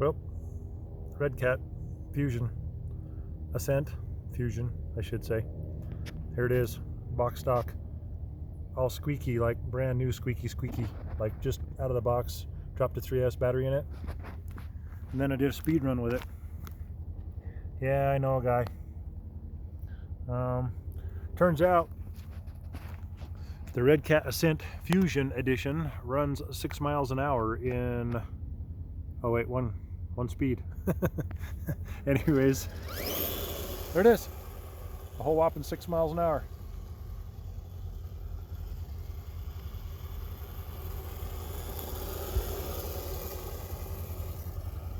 Well, Redcat Fusion, Ascent Fusion, I should say. Here it is, box stock, all squeaky, like brand new squeaky, like just out of the box. Dropped a 3S battery in it, and then I did a speed run with it. Yeah, I know, guy. Turns out the Redcat Ascent Fusion edition runs 6 miles an hour in, oh wait, one speed. Anyways, there it is, a whole whopping 6 miles an hour.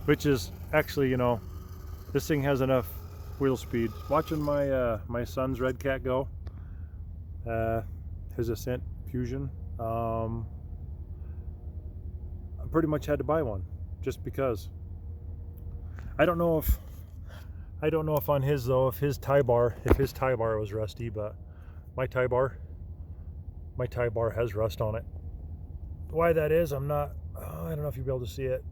Which is actually, you know, this thing has enough wheel speed. Watching my my son's Redcat go, his Ascent Fusion, I pretty much had to buy one just because. I don't know if on his though, if his tie bar was rusty, but my tie bar has rust on it. Why that is, I don't know if you'll be able to see it.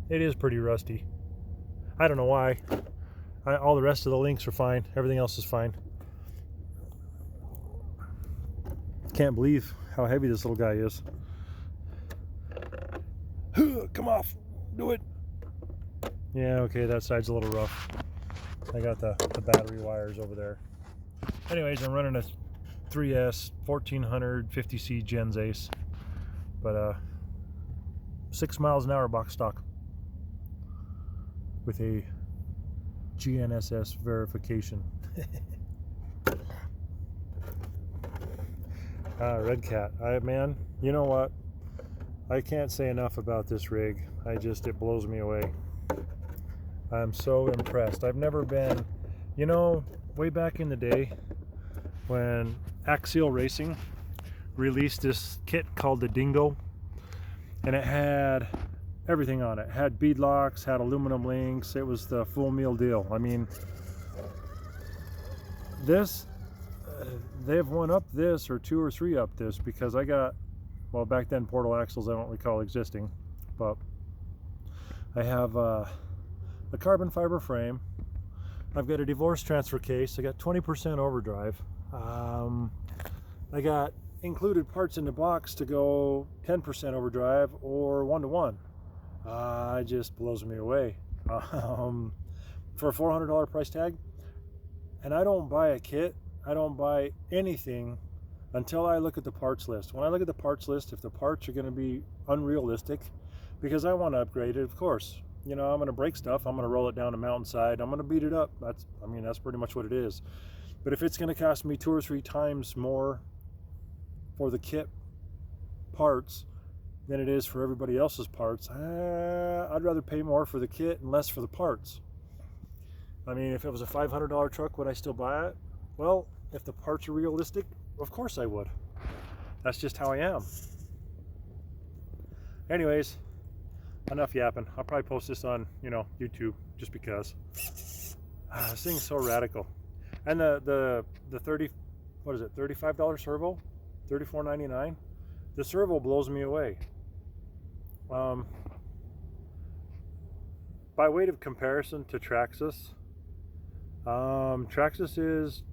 It is pretty rusty. I don't know why. All the rest of the links are fine. Everything else is fine. Can't believe how heavy this little guy is. Come off. Do it. Yeah, okay, that side's a little rough. I got the battery wires over there. Anyways, I'm running a 3S 1400 50C Gens Ace. But 6 miles an hour box stock with a GNSS verification. Redcat. Man, you know what? I can't say enough about this rig. It blows me away. I'm so impressed. I've never been, you know, way back in the day when Redcat Racing released this kit called the Dingo, and it had everything on it. It had bead locks, had aluminum links. It was the full meal deal. I mean, this, they've one up this or 2 or 3 up this, because I got, well, back then portal axles I don't recall existing, but I have a carbon fiber frame. I've got a divorce transfer case. I got 20% overdrive. I got included parts in the box to go 10% overdrive or 1-to-1. It just blows me away. For a $400 price tag, and I don't buy a kit, I don't buy anything until I look at the parts list. When I look at the parts list, if the parts are going to be unrealistic, because I want to upgrade it, of course. You know, I'm going to break stuff, I'm going to roll it down a mountainside, I'm going to beat it up. That's pretty much what it is. But if it's going to cost me 2 or 3 times more for the kit parts than it is for everybody else's parts, I'd rather pay more for the kit and less for the parts. I mean, if it was a $500 truck, would I still buy it? Well, if the parts are realistic, of course I would. That's just how I am. Anyways, enough yapping. I'll probably post this on, you know, YouTube just because. This thing's so radical. And the $35 servo, $34.99. The servo blows me away. By way of comparison to traxxas, traxxas is,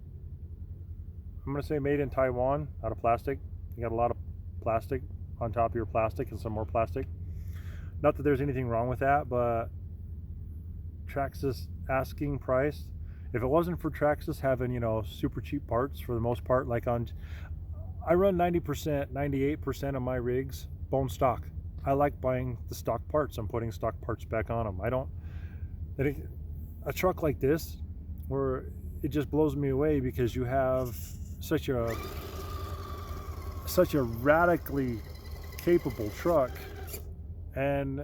I'm going to say, made in Taiwan, out of plastic. You got a lot of plastic on top of your plastic and some more plastic. Not that there's anything wrong with that, but traxxas asking price, if it wasn't for traxxas having, you know, super cheap parts for the most part, like I run 90%, 98% of my rigs bone stock. I like buying the stock parts. I'm putting stock parts back on them. A truck like this, where it just blows me away because you have such a radically capable truck, and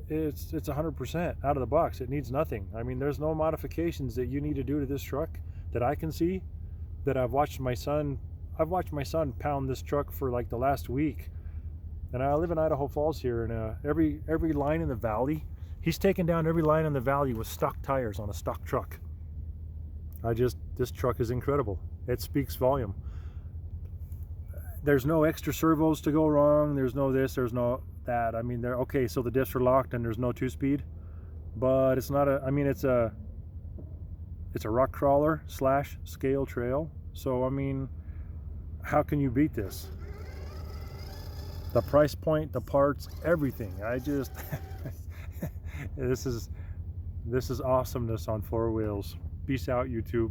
it's 100% out of the box. It needs nothing. I mean, there's no modifications that you need to do to this truck that I can see. That I've watched my son pound this truck for like the last week. And I live in Idaho Falls here, and every line in the valley, he's taken down every line in the valley with stock tires on a stock truck. This truck is incredible. It speaks volume. There's no extra servos to go wrong. There's no this, there's no that. I mean, they're okay, so the diffs are locked and there's no 2-speed, but it's not a, I mean, it's a rock crawler slash scale trail. So I mean, how can you beat this? The price point, the parts, everything. I just this is awesomeness on 4 wheels. Peace out, YouTube.